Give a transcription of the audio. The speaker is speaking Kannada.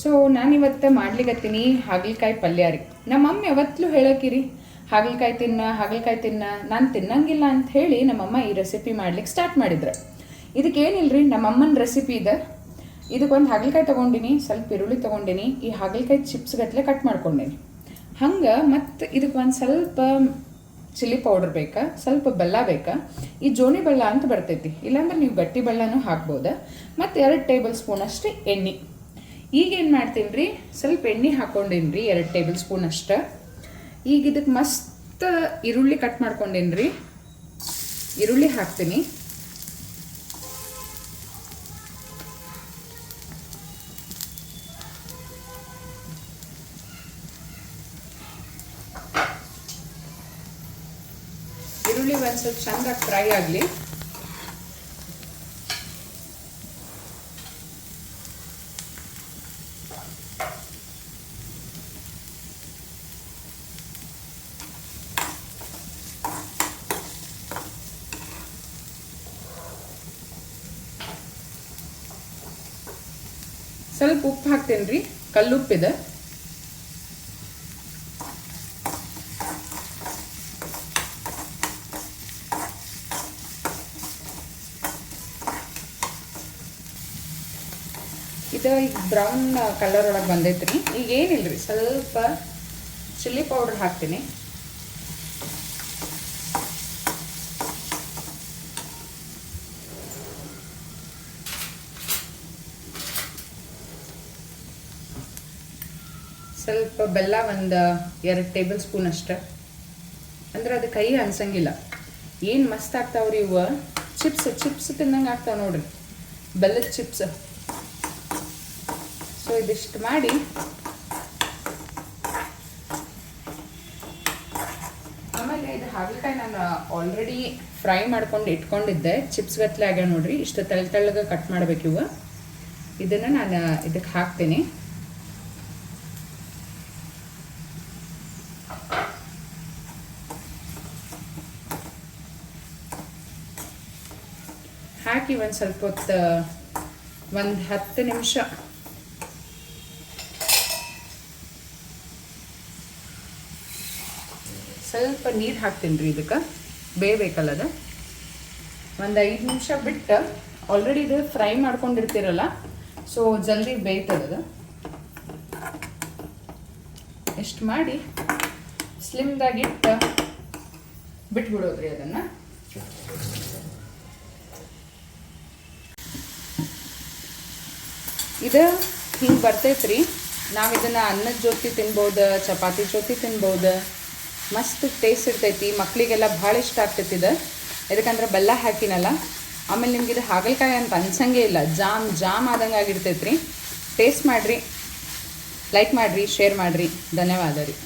ಸೊ ನಾನಿವತ್ತು ಮಾಡ್ಲಿಕತ್ತೀನಿ ಹಾಗಲಕಾಯಿ ಪಲ್ಯ ರೀ. ನಮ್ಮಮ್ಮ ಯಾವತ್ತೂ ಹೇಳಕ್ಕಿರಿ ಹಾಗಲಕಾಯಿ ತಿನ್ನ ನಾನು ತಿನ್ನಂಗಿಲ್ಲ ಅಂತ ಹೇಳಿ ನಮ್ಮಮ್ಮ ಈ ರೆಸಿಪಿ ಮಾಡ್ಲಿಕ್ಕೆ ಸ್ಟಾರ್ಟ್ ಮಾಡಿದ್ರು. ಇದಕ್ಕೇನಿಲ್ಲ ರೀ, ನಮ್ಮಮ್ಮನ ರೆಸಿಪಿ ಇದೆ. ಇದಕ್ಕೊಂದು ಹಾಗಲಕಾಯಿ ತೊಗೊಂಡಿನಿ, ಸ್ವಲ್ಪ ಈರುಳ್ಳಿ ತೊಗೊಂಡಿನಿ, ಈ ಹಾಗಲಕಾಯಿ ಚಿಪ್ಸ್ ಗಟ್ಟಲೆ ಕಟ್ ಮಾಡ್ಕೊಂಡೀನಿ. ಹಂಗೆ ಮತ್ತು ಇದಕ್ಕೆ ಒಂದು ಸ್ವಲ್ಪ ಚಿಲ್ಲಿ ಪೌಡರ್ ಬೇಕಾ, ಸ್ವಲ್ಪ ಬೆಲ್ಲ ಬೇಕಾ. ಈ ಜೋನಿ ಬೆಲ್ಲ ಅಂತ ಬರ್ತೈತಿ, ಇಲ್ಲಾಂದ್ರೆ ನೀವು ಗಟ್ಟಿ ಬೆಲ್ಲನೂ ಹಾಕ್ಬೋದು. ಮತ್ತು 2 ಟೇಬಲ್ ಸ್ಪೂನ್ ಅಷ್ಟು ಎಣ್ಣೆ. ಈಗೇನು ಮಾಡ್ತೀನಿ ರೀ, ಸ್ವಲ್ಪ ಎಣ್ಣೆ ಹಾಕ್ಕೊಂಡೀನಿ ರೀ, 2 ಟೇಬಲ್ ಸ್ಪೂನ್ ಅಷ್ಟು. ಈಗ ಇದಕ್ಕೆ ಮಸ್ತ್ ಈರುಳ್ಳಿ ಕಟ್ ಮಾಡ್ಕೊಂಡೀನಿ ರೀ, ಈರುಳ್ಳಿ ಹಾಕ್ತೀನಿ. ಈರುಳ್ಳಿ ಒಂದು ಸ್ವಲ್ಪ ಚೆಂದಾಗಿ ಫ್ರೈ ಆಗಲಿ. ಸ್ವಲ್ಪ ಉಪ್ಪು ಹಾಕ್ತೇನೆ ರೀ, ಕಲ್ಲುಪ್ಪಿದೆ. ಇದು ಈಗ ಬ್ರೌನ್ ಕಲರ್ ಒಳಗೆ ಬಂದೈತೆ ರೀ. ಈಗ ಏನಿಲ್ಲ ರೀ, ಸ್ವಲ್ಪ ಚಿಲ್ಲಿ ಪೌಡರ್ ಹಾಕ್ತೀನಿ. ಸ್ವಲ್ಪ ಬೆಲ್ಲ ಒಂದು 2 ಟೇಬಲ್ ಸ್ಪೂನ್ ಅಷ್ಟೆ. ಅಂದ್ರೆ ಅದು ಕೈ ಅನ್ಸಂಗಿಲ್ಲ. ಏನು ಮಸ್ತ್ ಆಗ್ತಾವ್ರಿ ಇವು. ಚಿಪ್ಸ್ ತಿನ್ನಂಗೆ ಆಗ್ತಾವೆ ನೋಡ್ರಿ, ಬೆಲ್ಲದ ಚಿಪ್ಸ್. ಸೊ ಇದಿಷ್ಟು ಮಾಡಿ ಆಮೇಲೆ ಇದು ಹಾಗಲಕಾಯಿ ನಾನು ಆಲ್ರೆಡಿ ಫ್ರೈ ಮಾಡ್ಕೊಂಡು ಇಟ್ಕೊಂಡಿದ್ದೆ. ಚಿಪ್ಸ್ ಗಟ್ಟಲೆ ಆಗ್ಯಾವ ನೋಡ್ರಿ, ಇಷ್ಟು ತೆಳ್ಳಗೆ ಕಟ್ ಮಾಡ್ಬೇಕು ಇವು. ಇದನ್ನು ನಾನು ಇದಕ್ಕೆ ಹಾಕ್ತೀನಿ. ಹಾಕಿ ಒಂದು ಸ್ವಲ್ಪ ಹೊತ್ತು, ಒಂದು 10 ನಿಮಿಷ ಸ್ವಲ್ಪ ನೀರು ಹಾಕ್ತೀನಿ ರೀ, ಇದಕ್ಕೆ ಬೇಯಬೇಕಲ್ಲದ. ಒಂದು 5 ನಿಮಿಷ ಬಿಟ್ಟು, ಆಲ್ರೆಡಿ ಇದು ಫ್ರೈ ಮಾಡ್ಕೊಂಡಿರ್ತೀರಲ್ಲ, ಸೊ ಜಲ್ದಿ ಬೇಯ್ತದ. ಎಷ್ಟು ಮಾಡಿ ಸ್ಲಿಮ್ದಾಗಿಟ್ಟು ಬಿಟ್ಬಿಡೋದ್ರಿ ಅದನ್ನು. ಇದು ಹಿಂಗೆ ಬರ್ತೈತೆ ರೀ. ನಾವು ಇದನ್ನು ಅನ್ನದ ಜೊತೆ ತಿನ್ಬೋದು, ಚಪಾತಿ ಜೊತೆ ತಿನ್ಬೋದು. ಮಸ್ತ್ ಟೇಸ್ಟ್ ಇರ್ತೈತಿ. ಮಕ್ಕಳಿಗೆಲ್ಲ ಭಾಳ ಇಷ್ಟ ಆಗ್ತೈತಿ ಇದು, ಯಾಕಂದ್ರೆ ಬೆಲ್ಲ ಹಾಕಿನಲ್ಲ. ಆಮೇಲೆ ನಿಮ್ಗೆ ಇದು ಹಾಗಲಕಾಯಿ ಅಂತ ಅನ್ಸಂಗೇ ಇಲ್ಲ, ಜಾಮ್ ಆದಂಗೆ ಆಗಿರ್ತೈತೆ ರೀ. ಟೇಸ್ಟ್ ಮಾಡಿರಿ, ಲೈಕ್ ಮಾಡಿರಿ, ಶೇರ್ ಮಾಡಿರಿ. ಧನ್ಯವಾದ ರೀ.